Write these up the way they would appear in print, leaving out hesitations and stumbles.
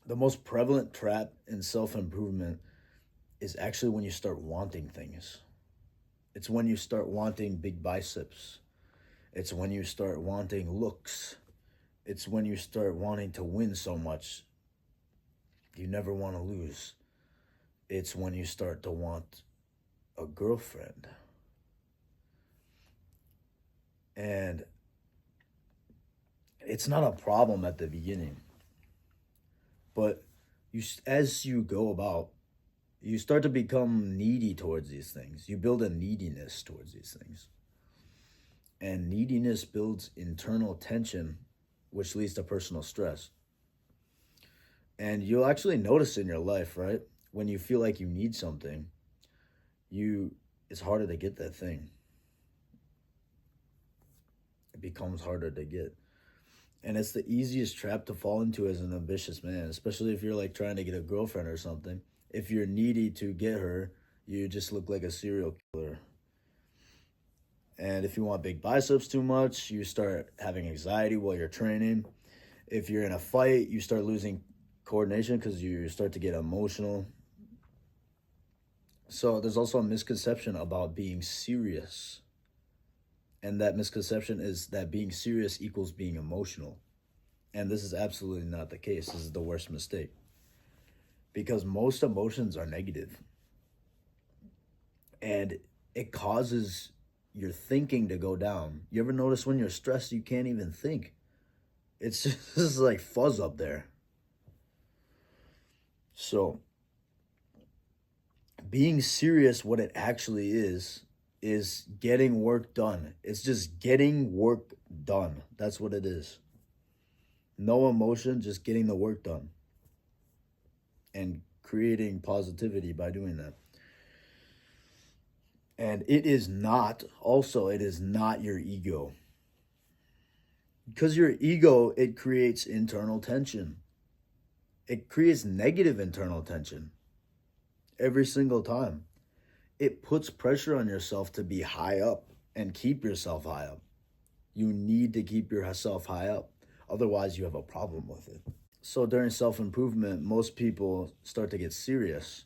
The most prevalent trap in self-improvement is actually when you start wanting things. It's when you start wanting big biceps. It's when you start wanting looks. It's when you start wanting to win so much you never want to lose. It's when you start to want a girlfriend. And it's not a problem at the beginning, but as you go about, you start to become needy towards these things. You build a neediness towards these things. And neediness builds internal tension, which leads to personal stress. And you'll actually notice in your life, right? When you feel like you need something, it's harder to get that thing. It becomes harder to get. And it's the easiest trap to fall into as an ambitious man, especially if you're like trying to get a girlfriend or something. If you're needy to get her, you just look like a serial killer. And if you want big biceps too much, you start having anxiety while you're training. If you're in a fight, you start losing coordination because you start to get emotional. So there's also a misconception about being serious. And that misconception is that being serious equals being emotional. And this is absolutely not the case. This is the worst mistake. Because most emotions are negative. And it causes your thinking to go down. You ever notice when you're stressed, you can't even think? It's just like fuzz up there. So, being serious, what it actually is getting work done. It's just getting work done. That's what it is. No emotion, just getting the work done. And creating positivity by doing that. And it is not your ego. Because your ego, it creates internal tension. It creates negative internal tension every single time. It puts pressure on yourself to be high up and keep yourself high up. You need to keep yourself high up. Otherwise, you have a problem with it. So during self-improvement, most people start to get serious.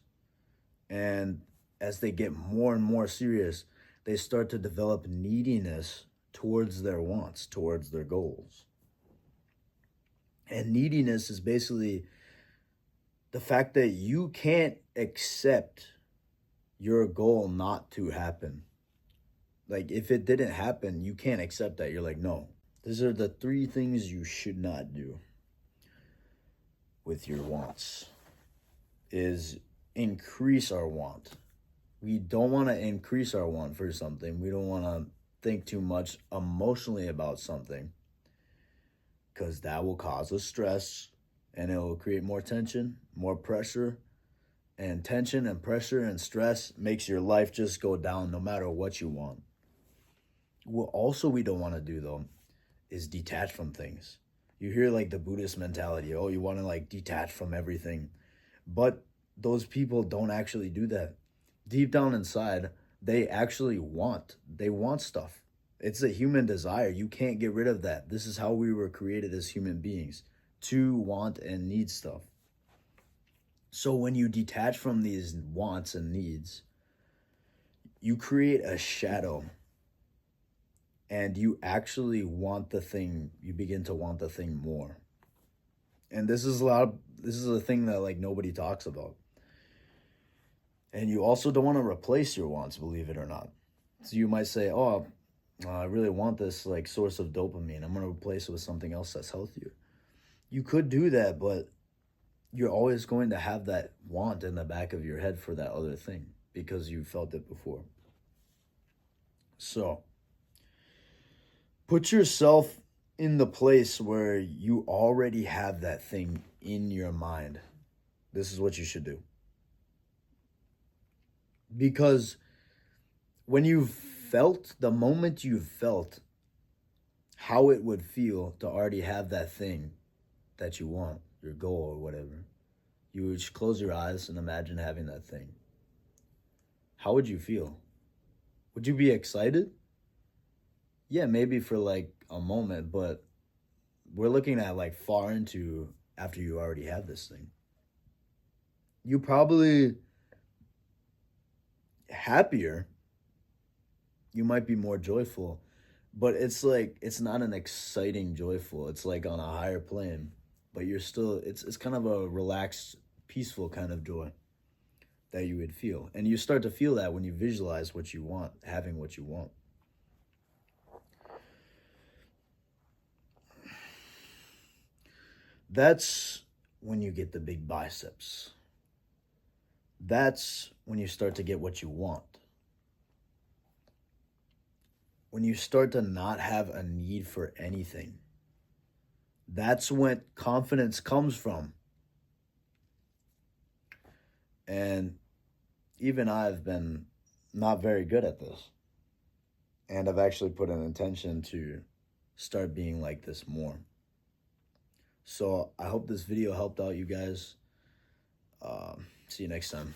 And as they get more and more serious, they start to develop neediness towards their wants, towards their goals. And neediness is basically the fact that you can't accept your goal not to happen. Like, if it didn't happen, you can't accept that. You're like, no. These are the 3 things you should not do with your wants. Is increase our want. We don't want to increase our want for something. We don't want to think too much emotionally about something, because that will cause us stress and it will create more tension, more pressure. And tension and pressure and stress makes your life just go down no matter what you want. What also we don't want to do, though, is detach from things. You hear like the Buddhist mentality, oh, you want to like detach from everything. But those people don't actually do that. Deep down inside, they want stuff. It's a human desire. You can't get rid of that. This is how we were created as human beings, to want and need stuff. So when you detach from these wants and needs, you create a shadow, and you actually want the thing. You begin to want the thing more. And this is a thing that like nobody talks about. And you also don't want to replace your wants, believe it or not. So you might say, oh, I really want this like source of dopamine. I'm going to replace it with something else that's healthier. You could do that, but you're always going to have that want in the back of your head for that other thing because you felt it before. So put yourself in the place where you already have that thing in your mind. This is what you should do. Because the moment you felt how it would feel to already have that thing that you want, your goal or whatever, you would just close your eyes and imagine having that thing. How would you feel? Would you be excited? Yeah, maybe for like a moment, but we're looking at like far into after you already have this thing. You probably happier, you might be more joyful, but it's like it's not an exciting joyful. It's like on a higher plane, but you're still it's kind of a relaxed, peaceful kind of joy that you would feel. And you start to feel that when you visualize what you want, having what you want. That's when you get the big biceps. That's when you start to get what you want. When you start to not have a need for anything. That's when confidence comes from. And even I've been not very good at this. And I've actually put an intention to start being like this more. So I hope this video helped out you guys. See you next time.